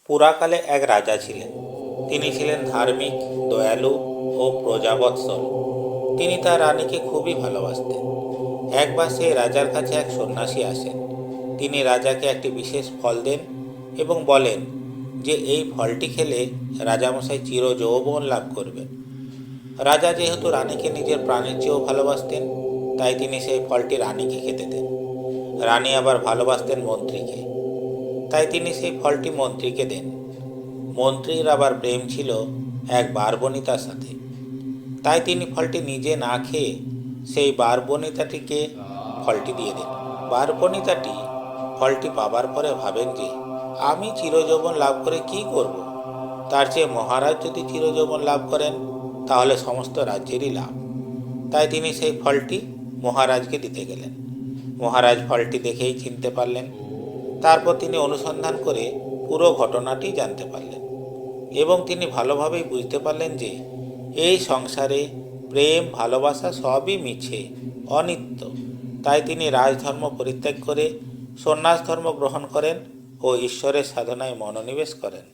পুরাকালে এক রাজা ছিলেন। তিনি ছিলেন ধার্মিক, দয়ালু ও প্রজাবৎসল। তিনি তার রানীকে খুবই ভালোবাসতেন। একবার সেই রাজার কাছে এক সন্ন্যাসী আসেন। তিনি রাজাকে একটি বিশেষ ফল দেন এবং বলেন যে এই ফলটি খেলে রাজামশাই চিরযৌবন লাভ করবেন। রাজা যেহেতু রানীকে নিজের প্রাণের চেয়েও ভালোবাসতেন, তাই তিনি সেই ফলটি রানীকে খেতে দেন। রানী আবার ভালোবাসতেন মন্ত্রীকে, তাই তিনি সেই ফলটি মন্ত্রীকে দেন। মন্ত্রীর আবার প্রেম ছিল এক বারবনিতার সাথে, তাই তিনি ফলটি নিজে না খেয়ে সেই বারবনিতাটিকে ফলটি দিয়ে দেন। বারবনিতাটি ফলটি পাবার পরে ভাবেন যে আমি চিরযৌবন লাভ করে কি করব? তার চেয়ে মহারাজ যদি চিরযৌবন লাভ করেন তাহলে সমস্ত রাজ্যেরই লাভ। তাই তিনি সেই ফলটি মহারাজকে দিতে গেলেন। মহারাজ ফলটি দেখেই চিনতে পারলেন। তারপর তিনি অনুসন্ধান করে পুরো ঘটনাটি জানতে পারলেন এবং তিনি ভালোভাবেই বুঝতে পারলেন যে এই সংসারে প্রেম ভালোবাসা সবই মিছে, অনিত্য। তাই তিনি রাজধর্ম পরিত্যাগ করে সন্ন্যাস ধর্ম গ্রহণ করেন ও ঈশ্বরের সাধনায় মনোনিবেশ করেন।